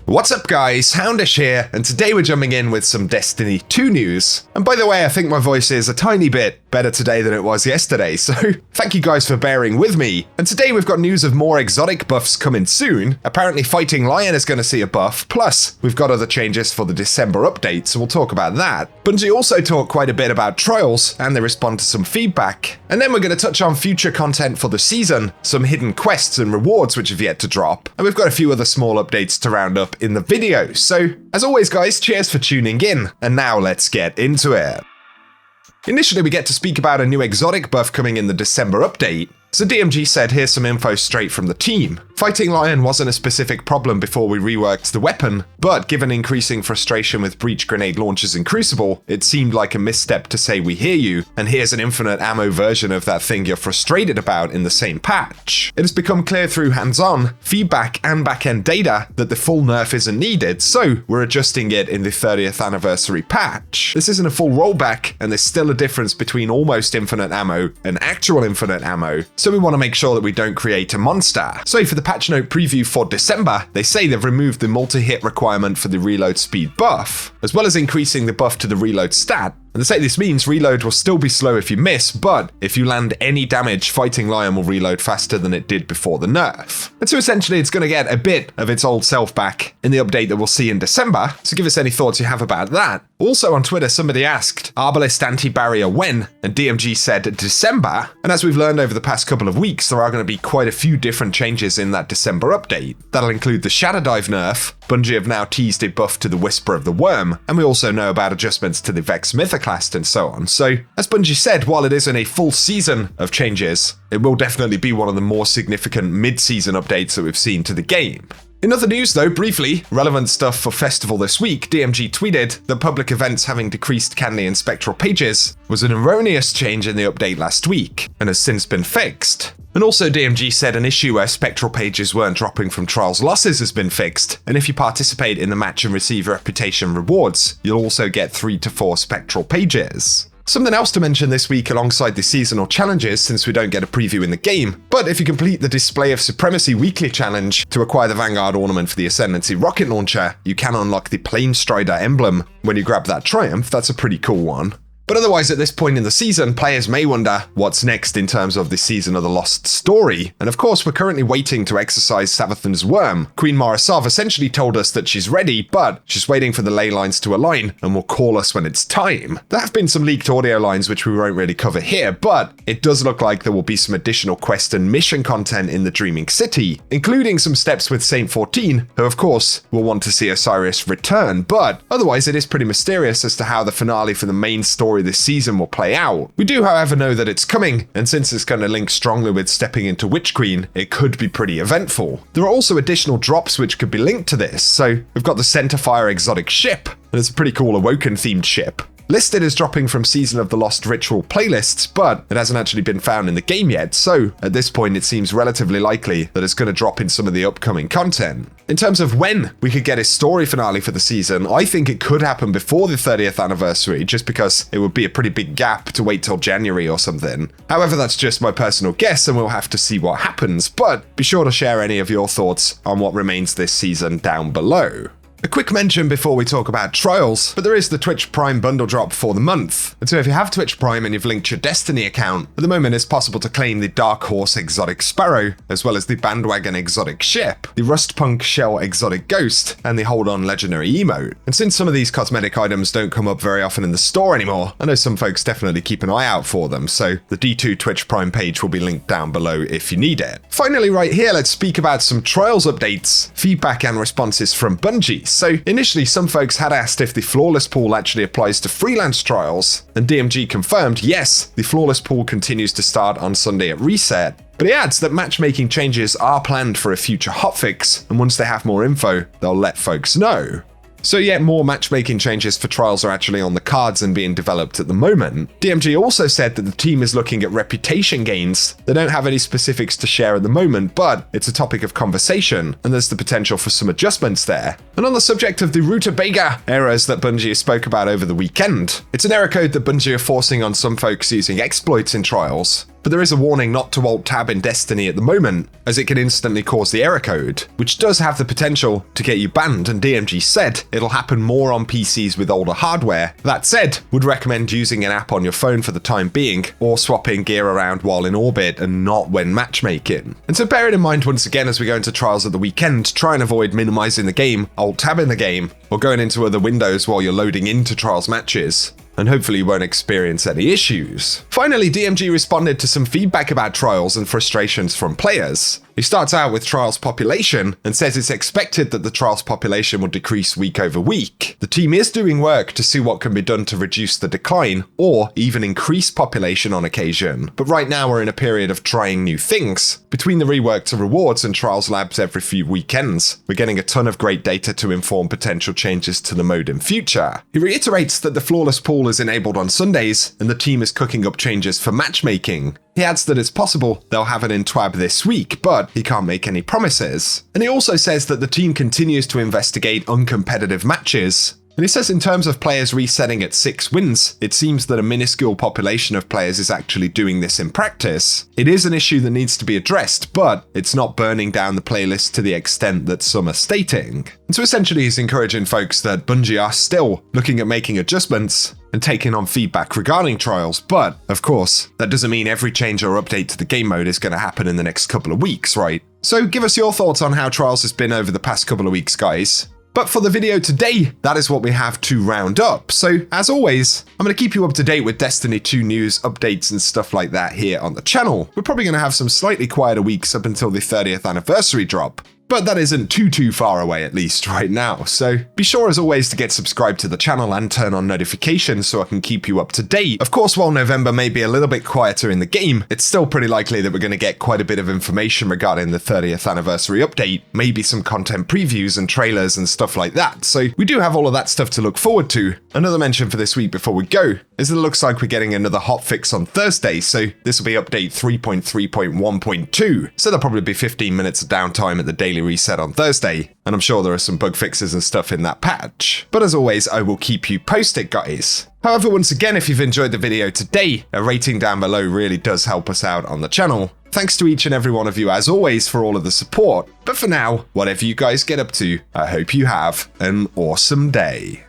What's up guys, Houndish here, and today we're jumping in with some Destiny 2 news. And by the way, I think my voice is a tiny bit better today than it was yesterday, so thank you guys for bearing with me. And today we've got news of more exotic buffs coming soon. Apparently Fighting Lion is going to see a buff, plus we've got other changes for the December update, so we'll talk about that. Bungie also talked quite a bit about trials, and they respond to some feedback. And then we're going to touch on future content for the season, some hidden quests and rewards which have yet to drop, and we've got a few other small updates to round up in the video. So, as always guys, cheers for tuning in, and now let's get into it. Initially we get to speak about a new exotic buff coming in the December update. So DMG said here's some info straight from the team. Fighting Lion wasn't a specific problem before we reworked the weapon, but given increasing frustration with breach grenade launchers in Crucible, it seemed like a misstep to say we hear you, and here's an infinite ammo version of that thing you're frustrated about in the same patch. It has become clear through hands-on, feedback and back-end data that the full nerf isn't needed, so we're adjusting it in the 30th anniversary patch. This isn't a full rollback, and there's still a difference between almost infinite ammo and actual infinite ammo, so we want to make sure that we don't create a monster. So for the patch note preview for December, they say they've removed the multi-hit requirement for the reload speed buff, as well as increasing the buff to the reload stat. And they say this means reload will still be slow if you miss, but if you land any damage, Fighting Lion will reload faster than it did before the nerf. And so essentially it's going to get a bit of its old self back in the update that we'll see in December, so give us any thoughts you have about that. Also on Twitter, somebody asked, Arbalist anti-barrier when? And DMG said December, and as we've learned over the past couple of weeks, there are going to be quite a few different changes in that December update. That'll include the Shadow Dive nerf, Bungie have now teased a buff to the Whisper of the Worm, and we also know about adjustments to the Vex Mythoclast and so on. So, as Bungie said, while it isn't a full season of changes, it will definitely be one of the more significant mid-season updates that we've seen to the game. In other news though, briefly, relevant stuff for Festival this week, DMG tweeted that public events having decreased candy and spectral pages was an erroneous change in the update last week, and has since been fixed. And also DMG said an issue where spectral pages weren't dropping from trials losses has been fixed, and if you participate in the match and receive reputation rewards, you'll also get 3 to 4 spectral pages. Something else to mention this week alongside the seasonal challenges, since we don't get a preview in the game, but if you complete the Display of Supremacy weekly challenge to acquire the Vanguard ornament for the Ascendancy rocket launcher, you can unlock the Plane Strider emblem when you grab that Triumph. That's a pretty cool one. But otherwise, at this point in the season, players may wonder what's next in terms of the Season of the Lost story. And of course, we're currently waiting to exercise Savathun's worm. Queen Marasav essentially told us that she's ready, but she's waiting for the ley lines to align and will call us when it's time. There have been some leaked audio lines which we won't really cover here, but it does look like there will be some additional quest and mission content in the Dreaming City, including some steps with Saint 14, who of course will want to see Osiris return, but otherwise it is pretty mysterious as to how the finale for the main story this season will play out. We do, however, know that it's coming, and since it's going to link strongly with stepping into Witch Queen, it could be pretty eventful. There are also additional drops which could be linked to this, so we've got the Centerfire exotic ship, and it's a pretty cool Awoken themed ship. Listed as dropping from Season of the Lost ritual playlists, but it hasn't actually been found in the game yet, so at this point it seems relatively likely that it's going to drop in some of the upcoming content. In terms of when we could get a story finale for the season, I think it could happen before the 30th anniversary, just because it would be a pretty big gap to wait till January or something. However, that's just my personal guess and we'll have to see what happens, but be sure to share any of your thoughts on what remains this season down below. A quick mention before we talk about trials, but there is the Twitch Prime bundle drop for the month. And so if you have Twitch Prime and you've linked your Destiny account, at the moment it's possible to claim the Dark Horse exotic Sparrow, as well as the Bandwagon exotic ship, the Rustpunk Shell exotic Ghost, and the Hold On legendary emote. And since some of these cosmetic items don't come up very often in the store anymore, I know some folks definitely keep an eye out for them, so the D2 Twitch Prime page will be linked down below if you need it. Finally, right here, let's speak about some trials updates, feedback and responses from Bungie. So initially some folks had asked if the Flawless Pool actually applies to freelance trials, and DMG confirmed yes, the Flawless Pool continues to start on Sunday at reset. But he adds that matchmaking changes are planned for a future hotfix, and once they have more info, they'll let folks know. So yet more matchmaking changes for trials are actually on the cards and being developed at the moment. DMG also said that the team is looking at reputation gains. They don't have any specifics to share at the moment, but it's a topic of conversation, and there's the potential for some adjustments there. And on the subject of the Rutabaga errors that Bungie spoke about over the weekend, it's an error code that Bungie are forcing on some folks using exploits in trials. but there is a warning not to Alt-Tab in Destiny at the moment, as it can instantly cause the error code, which does have the potential to get you banned, and DMG said it'll happen more on PCs with older hardware. That said, would recommend using an app on your phone for the time being, or swapping gear around while in orbit and not when matchmaking. And so bear it in mind once again as we go into Trials at the weekend, try and avoid minimizing the game, Alt-Tabbing the game, or going into other windows while you're loading into Trials matches, and hopefully you won't experience any issues. Finally, DMG responded to some feedback about Trials and frustrations from players. He starts out with Trials population and says it's expected that the Trials population will decrease week over week. The team is doing work to see what can be done to reduce the decline or even increase population on occasion, but right now we're in a period of trying new things. Between the rework to rewards and Trials labs every few weekends, we're getting a ton of great data to inform potential changes to the mode in future. He reiterates that the flawless pool is enabled on Sundays and the team is cooking up changes for matchmaking. He adds that it's possible they'll have it in TWAB this week, but he can't make any promises. And he also says that the team continues to investigate uncompetitive matches. And he says in terms of players resetting at 6 wins, it seems that a minuscule population of players is actually doing this in practice. It is an issue that needs to be addressed, but it's not burning down the playlist to the extent that some are stating. And so essentially he's encouraging folks that Bungie are still looking at making adjustments and taking on feedback regarding Trials, but of course, that doesn't mean every change or update to the game mode is going to happen in the next couple of weeks, right? So give us your thoughts on how Trials has been over the past couple of weeks, guys. But for the video today, that is what we have to round up. So as always, I'm going to keep you up to date with Destiny 2 news, updates and stuff like that here on the channel. We're probably going to have some slightly quieter weeks up until the 30th anniversary drop, but that isn't too far away, at least right now. So be sure as always to get subscribed to the channel and turn on notifications so I can keep you up to date. Of course, while November may be a little bit quieter in the game, it's still pretty likely that we're going to get quite a bit of information regarding the 30th anniversary update, maybe some content previews and trailers and stuff like that. So we do have all of that stuff to look forward to. Another mention for this week before we go is that it looks like we're getting another hotfix on Thursday, so this will be update 3.3.1.2. So there'll probably be 15 minutes of downtime at the daily reset on Thursday, and I'm sure there are some bug fixes and stuff in that patch. But as always, I will keep you posted, guys. However, once again, if you've enjoyed the video today, a rating down below really does help us out on the channel. Thanks to each and every one of you as always for all of the support. But for now, whatever you guys get up to, I hope you have an awesome day.